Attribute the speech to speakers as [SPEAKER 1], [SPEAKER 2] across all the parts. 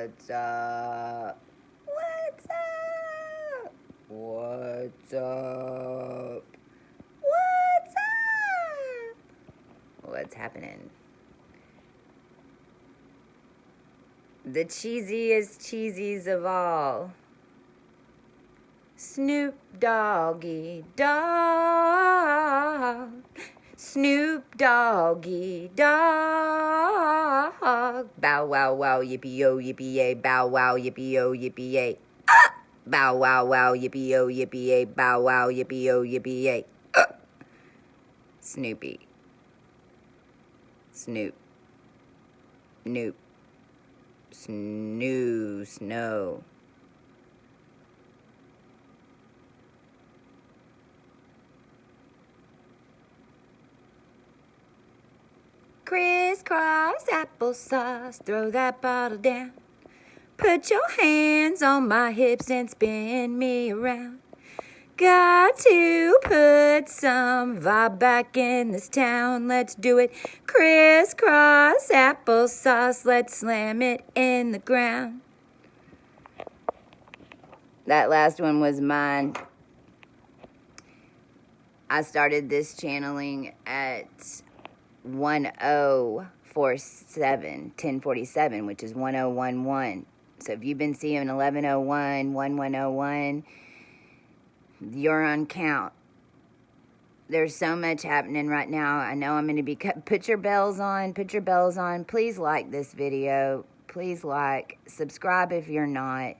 [SPEAKER 1] What's up? What's up? What's up? What's up? What's happening? The cheesiest cheesies of all. Snoop Doggy Dogg. Snoop Doggy Dogg. Bow wow wow yippee yo yippee yay. Bow wow yippee yo yippee yay. Ah! Bow wow wow yippee yo yippee yay. Bow wow yippee yo yippee yay. Snoopy. Snoop. Noop. Snow. Crisscross applesauce, throw that bottle down. Put your hands on my hips and spin me around. Got to put some vibe back in this town. Let's do it. Crisscross applesauce, let's slam it in the ground. That last one was mine. I started this channeling at 1047, which is 1011. So if you've been seeing 1101, 1101, you're on count. There's so much happening right now. I know I'm going to be put your bells on. Please like this video. Please like, subscribe if you're not.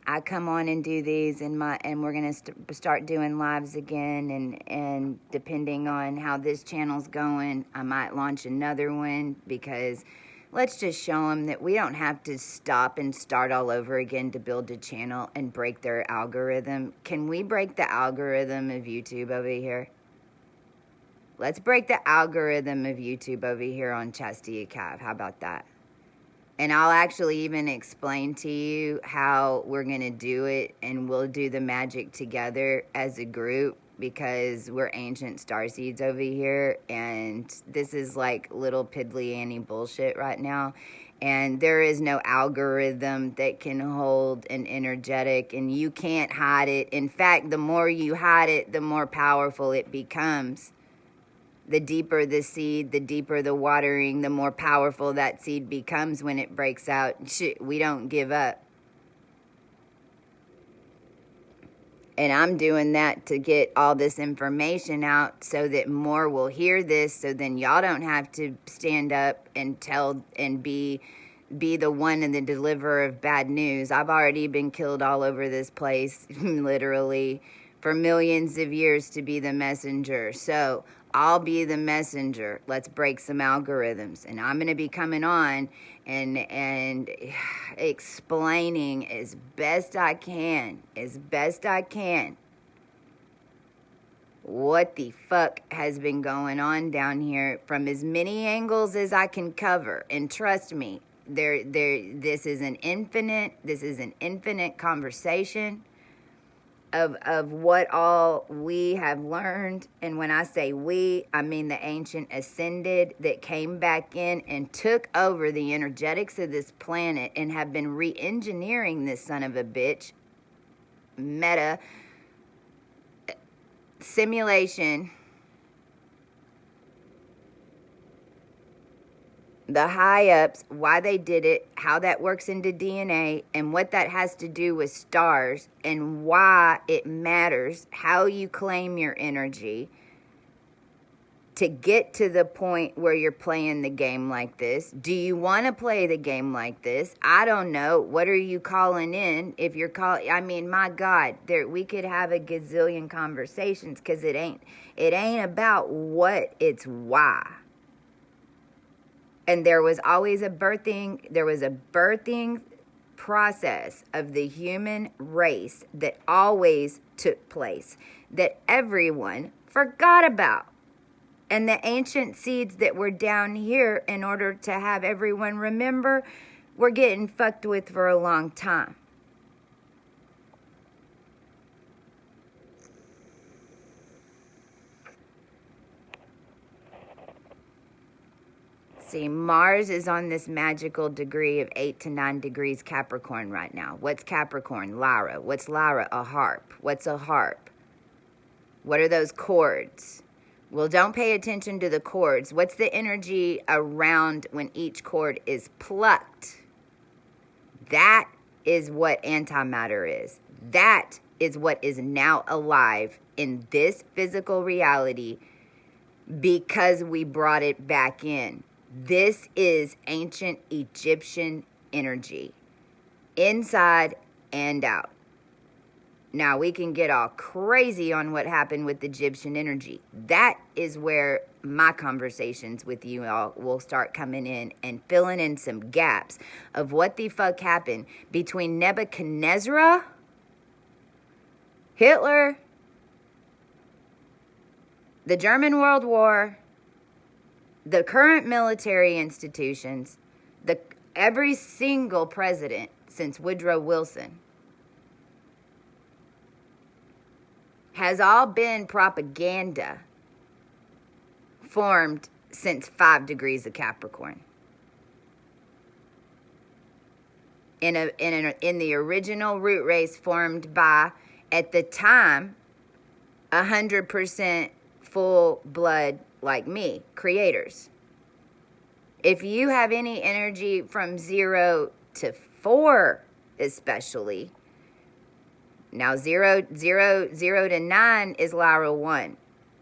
[SPEAKER 1] I come on and do these and we're going to start doing lives again, and depending on how this channel's going, I might launch another one, because let's just show them that we don't have to stop and start all over again to build a channel and break their algorithm. Can we break the algorithm of YouTube over here? Let's break the algorithm of YouTube over here on Chastity Cav. How about that? And I'll actually even explain to you how we're going to do it, and we'll do the magic together as a group, because we're ancient starseeds over here, and this is like little piddly Annie bullshit right now. And there is no algorithm that can hold an energetic, and you can't hide it. In fact, the more you hide it, the more powerful it becomes. The deeper the seed, the deeper the watering, the more powerful that seed becomes when it breaks out. Shit, we don't give up. And I'm doing that to get all this information out so that more will hear this, so then y'all don't have to stand up and tell and be the one and the deliverer of bad news. I've already been killed all over this place, literally, for millions of years to be the messenger. So I'll be the messenger. Let's break some algorithms. And I'm going to be coming on and explaining as best I can, what the fuck has been going on down here from as many angles as I can cover. And trust me, this is an infinite conversation of what all we have learned. And when I say we, I mean the ancient ascended that came back in and took over the energetics of this planet and have been re-engineering this son of a bitch. Meta simulation. The high-ups, why they did it, how that works into DNA, and what that has to do with stars, and why it matters, how you claim your energy to get to the point where you're playing the game like this. Do you want to play the game like this? I don't know. What are you calling in? If you're calling, I mean, my God, we could have a gazillion conversations, because it ain't about what, it's why. And there was always a birthing process of the human race that always took place, that everyone forgot about. And the ancient seeds that were down here, in order to have everyone remember, were getting fucked with for a long time. See, Mars is on this magical degree of 8 to 9 degrees Capricorn right now. What's Capricorn? Lyra. What's Lyra? A harp. What's a harp? What are those chords? Well, don't pay attention to the chords. What's the energy around when each chord is plucked? That is what antimatter is. That is what is now alive in this physical reality because we brought it back in. This is ancient Egyptian energy, inside and out. Now, we can get all crazy on what happened with Egyptian energy. That is where my conversations with you all will start coming in and filling in some gaps of what the fuck happened between Nebuchadnezzar, Hitler, the German World War, the current military institutions, every single president since Woodrow Wilson has all been propaganda formed since 5 degrees of Capricorn. In the original root race formed by, at the time, 100% full blood like me, creators. If you have any energy from 0 to 4 especially, now 0 to 9 is LYRA 1,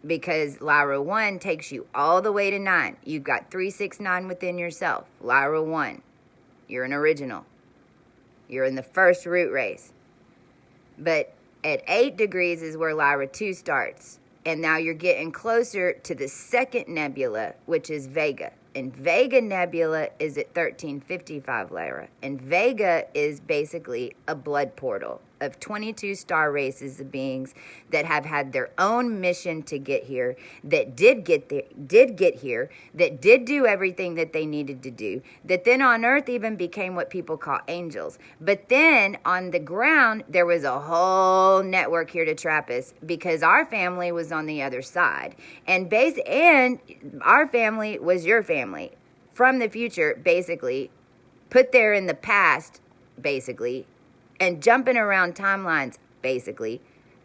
[SPEAKER 1] because LYRA 1 takes you all the way to 9. You've got 3, 6, 9 within yourself. LYRA 1, you're an original. You're in the first root race. But at 8 degrees is where LYRA 2 starts. And now you're getting closer to the second nebula, which is Vega. And Vega Nebula is at 1355 Lyra. And Vega is basically a blood portal of 22 star races of beings that have had their own mission to get here, that did get here, that did do everything that they needed to do, that then on Earth even became what people call angels. But then on the ground, there was a whole network here to trap us because our family was on the other side. And our family was your family from the future, basically, put there in the past, basically, and jumping around timelines, basically,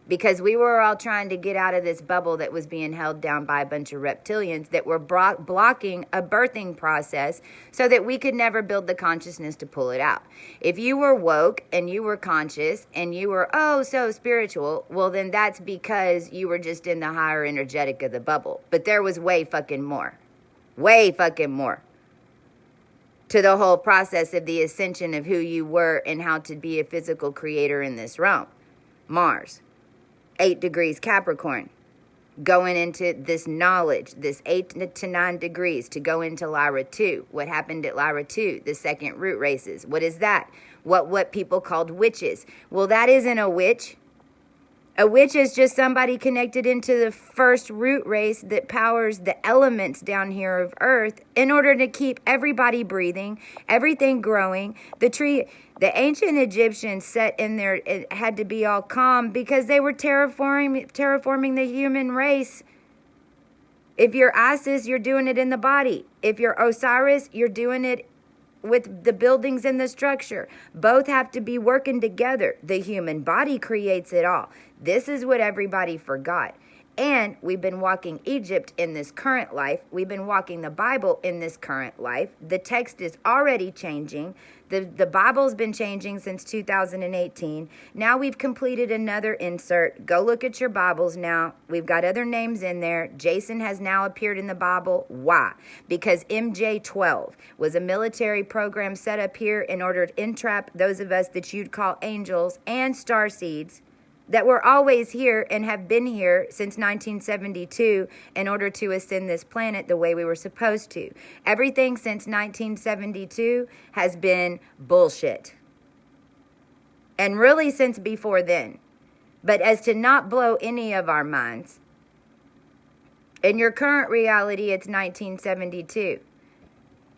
[SPEAKER 1] because we were all trying to get out of this bubble that was being held down by a bunch of reptilians that were blocking a birthing process so that we could never build the consciousness to pull it out. If you were woke and you were conscious and you were, so spiritual, well, then that's because you were just in the higher energetic of the bubble. But there was way fucking more to the whole process of the ascension of who you were and how to be a physical creator in this realm. Mars, 8 degrees Capricorn, going into this knowledge, this 8 to 9 degrees to go into Lyra 2. What happened at Lyra 2? The second root races. What is that? What people called witches. Well, that isn't a witch. A witch is just somebody connected into the first root race that powers the elements down here of Earth in order to keep everybody breathing, everything growing. The ancient Egyptians set in there, it had to be all calm because they were terraforming the human race. If you're Isis, you're doing it in the body. If you're Osiris, you're doing it with the buildings and the structure. Both have to be working together. The human body creates it all. This is what everybody forgot. And we've been walking Egypt in this current life. We've been walking the Bible in this current life. The text is already changing. The Bible's been changing since 2018. Now we've completed another insert. Go look at your Bibles now. We've got other names in there. Jason has now appeared in the Bible. Why? Because MJ-12 was a military program set up here in order to entrap those of us that you'd call angels and starseeds that were always here and have been here since 1972 in order to ascend this planet the way we were supposed to. Everything since 1972 has been bullshit. And really since before then. But as to not blow any of our minds, in your current reality, it's 1972.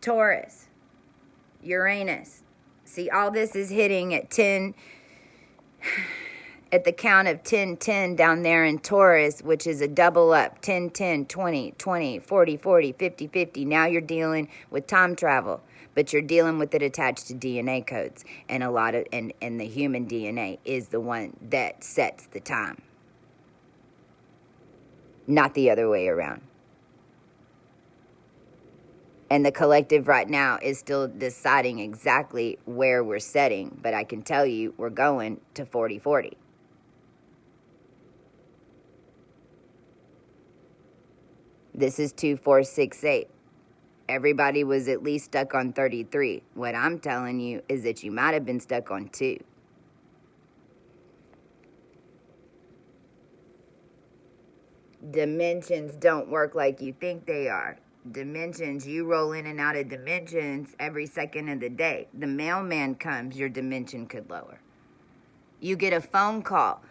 [SPEAKER 1] Taurus, Uranus. See, all this is hitting at 10... at the count of 10, 10 down there in Taurus, which is a double up, 10, 10, 20, 20, 40, 40, 50, 50. Now you're dealing with time travel, but you're dealing with it attached to DNA codes. And a lot of, and the human DNA is the one that sets the time, not the other way around. And the collective right now is still deciding exactly where we're setting, but I can tell you we're going to 40-40. This is 2-4-6-8. Everybody was at least stuck on 33. What I'm telling you is that you might have been stuck on 2. Dimensions don't work like you think they are. Dimensions, you roll in and out of dimensions every second of the day. The mailman comes, your dimension could lower. You get a phone call.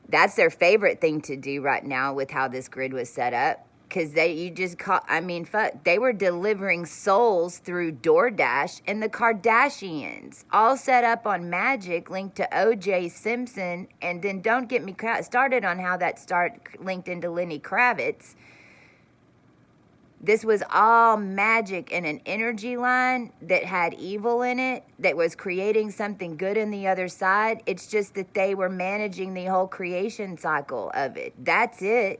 [SPEAKER 1] That's their favorite thing to do right now with how this grid was set up. Because they were delivering souls through DoorDash, and the Kardashians, all set up on magic, linked to O.J. Simpson, and then don't get me started on how that linked into Lenny Kravitz. This was all magic in an energy line that had evil in it, that was creating something good in the other side. It's just that they were managing the whole creation cycle of it. That's it.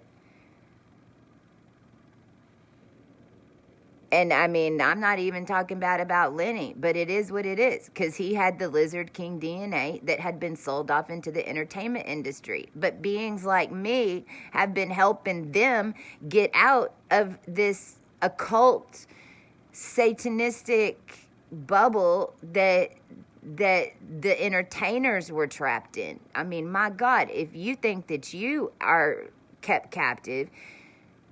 [SPEAKER 1] And I mean, I'm not even talking bad about Lenny, but it is what it is, because he had the Lizard King DNA that had been sold off into the entertainment industry. But beings like me have been helping them get out of this occult, satanistic bubble that the entertainers were trapped in. I mean, my God, if you think that you are kept captive,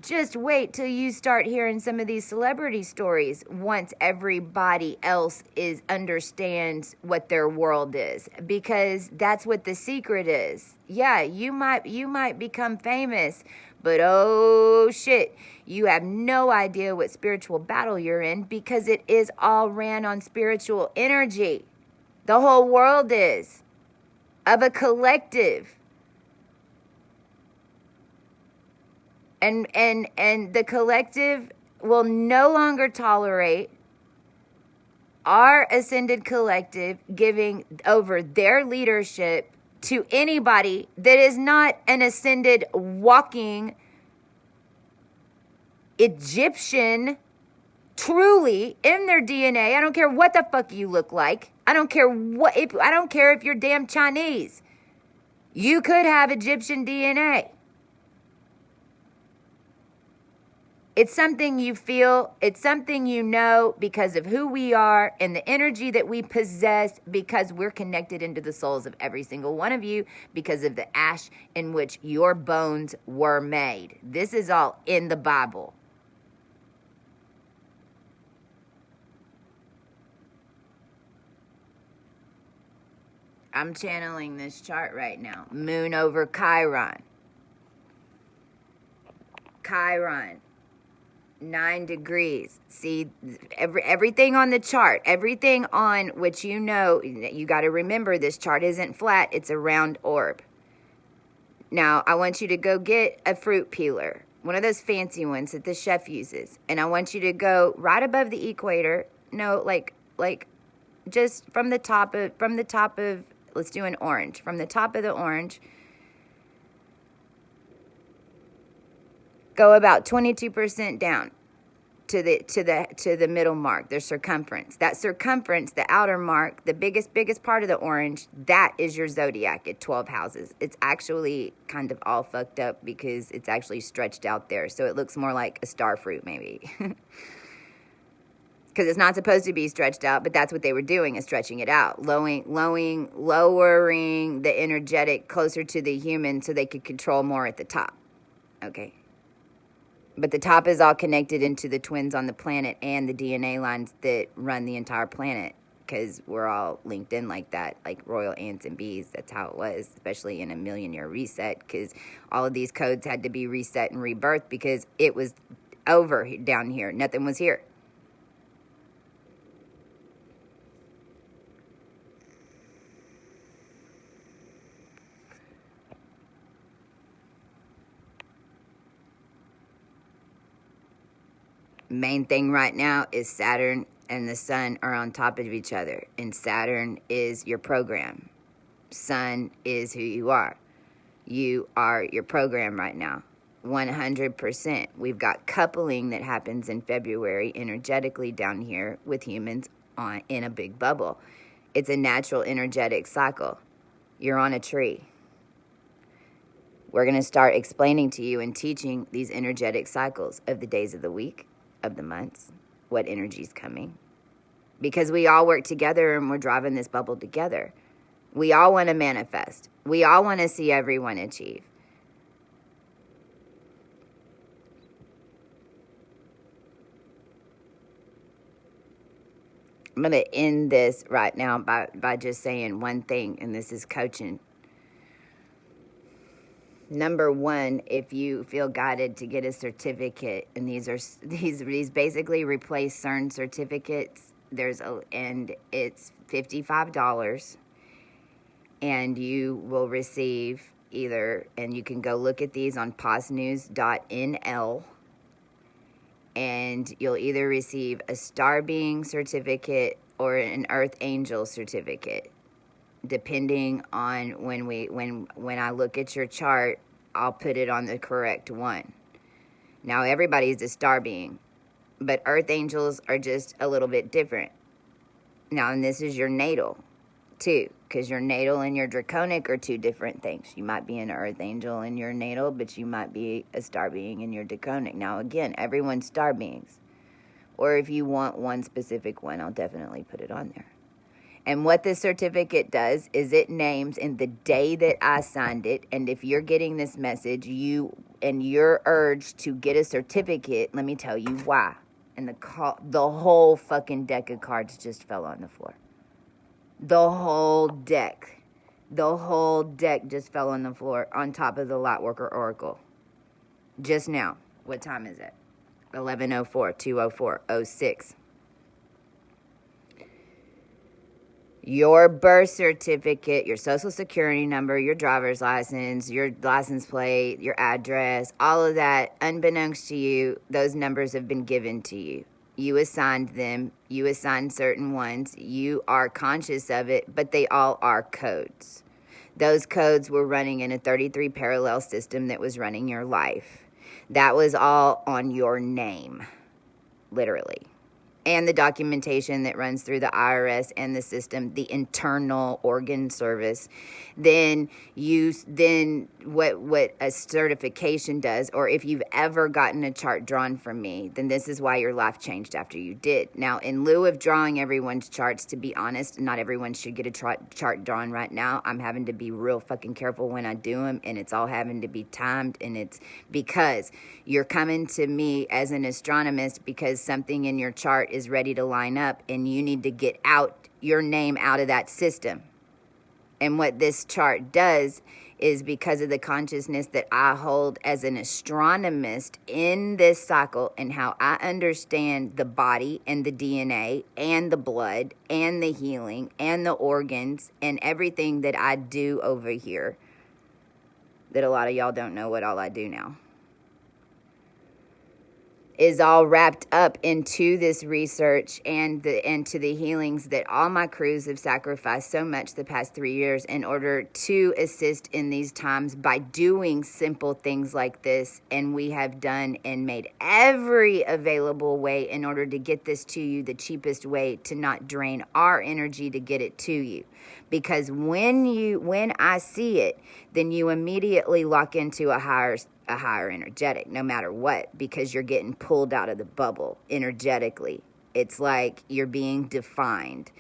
[SPEAKER 1] just wait till you start hearing some of these celebrity stories once everybody else understands what their world is, because that's what the secret is. Yeah, you might become famous, but oh shit, you have no idea what spiritual battle you're in, because it is all ran on spiritual energy. The whole world is of a collective. And the collective will no longer tolerate our ascended collective giving over their leadership to anybody that is not an ascended walking Egyptian truly in their DNA. I don't care what the fuck you look like. I don't care if you're damn Chinese. You could have Egyptian DNA. It's something you feel, it's something you know because of who we are and the energy that we possess, because we're connected into the souls of every single one of you because of the ash in which your bones were made. This is all in the Bible. I'm channeling this chart right now. Moon over Chiron. Chiron. 9 degrees. See, everything on the chart, everything on which you know, you got to remember this chart isn't flat, it's a round orb. Now, I want you to go get a fruit peeler, one of those fancy ones that the chef uses, and I want you to go right above the equator. No, like just from the top of, let's do an orange. From the top of the orange, go about 22% down to the middle mark, the circumference. That circumference, the outer mark, the biggest part of the orange, that is your zodiac at 12 houses. It's actually kind of all fucked up because it's actually stretched out there, so it looks more like a star fruit maybe. Because it's not supposed to be stretched out, but that's what they were doing, is stretching it out, lowering the energetic closer to the human so they could control more at the top. Okay. But the top is all connected into the twins on the planet and the DNA lines that run the entire planet, because we're all linked in like that, like royal ants and bees. That's how it was, especially in a million-year reset, because all of these codes had to be reset and rebirthed because it was over down here. Nothing was here. Main thing right now is Saturn and the sun are on top of each other. And Saturn is your program. Sun is who you are. You are your program right now. 100%. We've got coupling that happens in February energetically down here with humans in a big bubble. It's a natural energetic cycle. You're on a tree. We're going to start explaining to you and teaching these energetic cycles of the days of the week, of the months, what energy's coming. Because we all work together and we're driving this bubble together. We all want to manifest. We all want to see everyone achieve. I'm going to end this right now by just saying one thing, and this is coaching. Number one, if you feel guided to get a certificate, and these basically replace CERN certificates. And it's $55, and you will receive either, and you can go look at these on posnews.nl, and you'll either receive a Star Being certificate or an Earth Angel certificate. Depending on when I look at your chart, I'll put it on the correct one. Now, everybody's a star being, but Earth Angels are just a little bit different. Now, and this is your natal, too, because your natal and your draconic are two different things. You might be an Earth Angel in your natal, but you might be a star being in your draconic. Now, again, everyone's star beings. Or if you want one specific one, I'll definitely put it on there. And what this certificate does is it names in the day that I signed it. And if you're getting this message, you're urged to get a certificate, let me tell you why. And the whole fucking deck of cards just fell on the floor. The whole deck just fell on the floor on top of the Lightworker Oracle. Just now. What time is it? 11:04, 2:04, 06. Your birth certificate, your social security number, your driver's license, your license plate, your address, all of that, unbeknownst to you, those numbers have been given to you. You assigned them. You assigned certain ones. You are conscious of it, but they all are codes. Those codes were running in a 33 parallel system that was running your life. That was all on your name, literally. And the documentation that runs through the IRS and the system, the internal organ service. Then what a certification does, or if you've ever gotten a chart drawn from me, then this is why your life changed after you did. Now, in lieu of drawing everyone's charts, to be honest, not everyone should get a chart drawn right now. I'm having to be real fucking careful when I do them, and it's all having to be timed, and it's because you're coming to me as an astronomist because something in your chart is ready to line up, and you need to get your name out of that system. And what this chart does is, because of the consciousness that I hold as an astronomist in this cycle and how I understand the body and the DNA and the blood and the healing and the organs and everything that I do over here, that a lot of y'all don't know what all I do now, is all wrapped up into this research and to the healings that all my crews have sacrificed so much the past 3 years in order to assist in these times by doing simple things like this. And we have done and made every available way in order to get this to you the cheapest way to not drain our energy to get it to you. Because when I see it, then you immediately lock into a higher energetic, no matter what, because you're getting pulled out of the bubble energetically. It's like you're being defined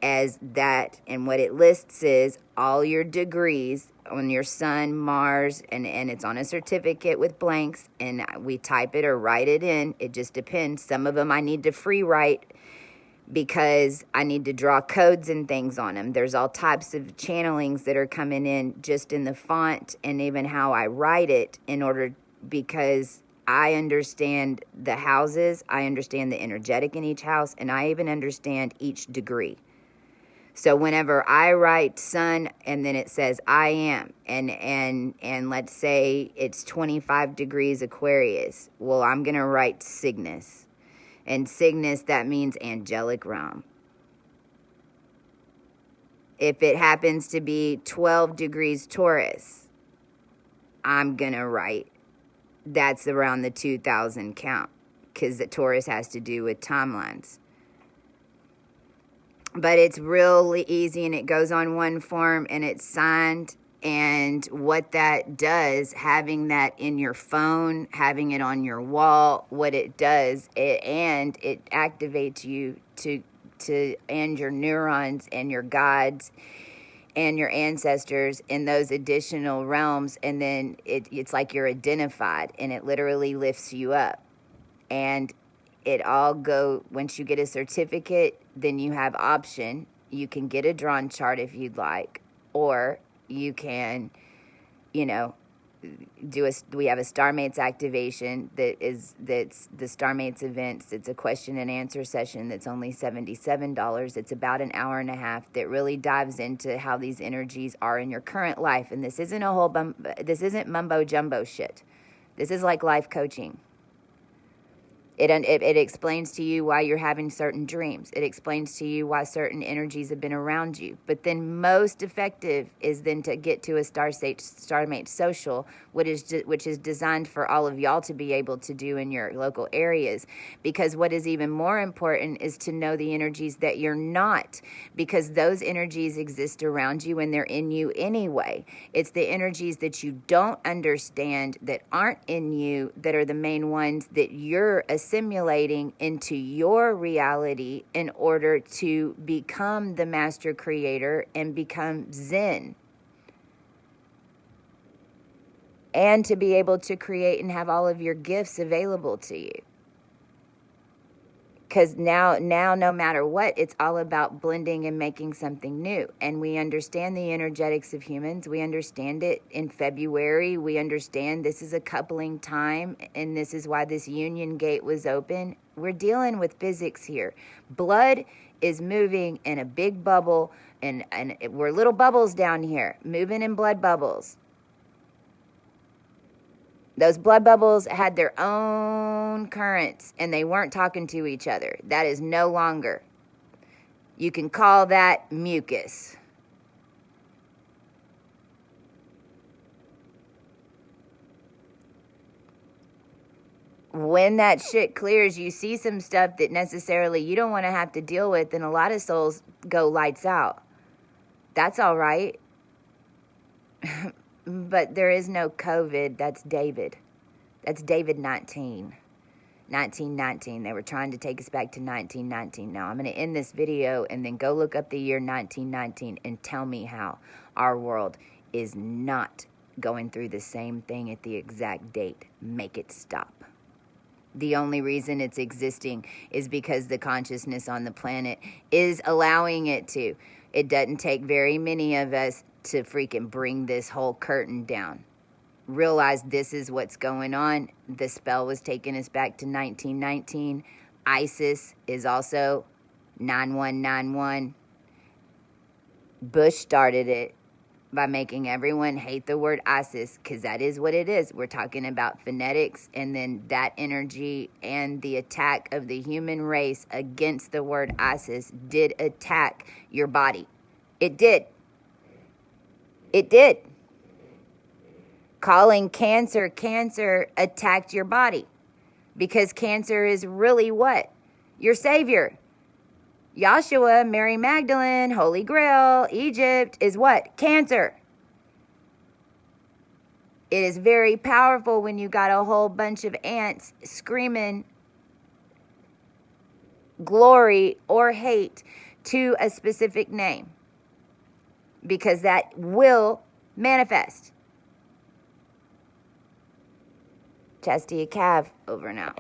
[SPEAKER 1] as that, and what it lists is all your degrees on your sun, Mars, and it's on a certificate with blanks, and we type it or write it in. It just depends. Some of them I need to free write because I need to draw codes and things on them. There's all types of channelings that are coming in just in the font and even how I write it because I understand the houses, I understand the energetic in each house, and I even understand each degree. So whenever I write sun and then it says I am, and let's say it's 25 degrees Aquarius, well, I'm going to write Cygnus. And Cygnus, that means angelic realm. If it happens to be 12 degrees Taurus, I'm going to write that's around the 2000 count, because the Taurus has to do with timelines. But it's really easy, and it goes on one form, and it's signed. And what that does, having that in your phone, having it on your wall, what it does, it activates you to and your neurons and your gods and your ancestors in those additional realms. And then it's like you're identified, and it literally lifts you up. And it all once you get a certificate, then you have option. You can get a drawn chart if you'd like, or you can, we have a StarMates activation that's the StarMates events. It's a question and answer session that's only $77. It's about an hour and a half that really dives into how these energies are in your current life. And this isn't this isn't mumbo jumbo shit. This is like life coaching. It explains to you why you're having certain dreams. It explains to you why certain energies have been around you. But then most effective is then to get to a StarMates social, which is designed for all of y'all to be able to do in your local areas. Because what is even more important is to know the energies that you're not, because those energies exist around you and they're in you anyway. It's the energies that you don't understand, that aren't in you, that are the main ones that you're assimilating into your reality in order to become the master creator and become Zen. And to be able to create and have all of your gifts available to you. Because now, no matter what, it's all about blending and making something new. And we understand the energetics of humans. We understand it in February. We understand this is a coupling time, and this is why this union gate was open. We're dealing with physics here. Blood is moving in a big bubble, and we're little bubbles down here, moving in blood bubbles. Those blood bubbles had their own currents, and they weren't talking to each other. That is no longer. You can call that mucus. When that shit clears, you see some stuff that necessarily you don't want to have to deal with, and a lot of souls go lights out. That's all right. But there is no COVID. That's David. That's David 1919. They were trying to take us back to 1919. Now, I'm going to end this video and then go look up the year 1919 and tell me how our world is not going through the same thing at the exact date. Make it stop. The only reason it's existing is because the consciousness on the planet is allowing it to. It doesn't take very many of us to freaking bring this whole curtain down. Realize this is what's going on. The spell was taking us back to 1919. ISIS is also 9191. Bush started it by making everyone hate the word ISIS, because that is what it is. We're talking about phonetics, and then that energy and the attack of the human race against the word ISIS did attack your body. It did. It did. Calling cancer attacked your body, because cancer is really what? Your savior. Yahshua, Mary Magdalene, Holy Grail, Egypt is what? Cancer. It is very powerful when you got a whole bunch of ants screaming glory or hate to a specific name, because that will manifest. Chastity Cav, over now.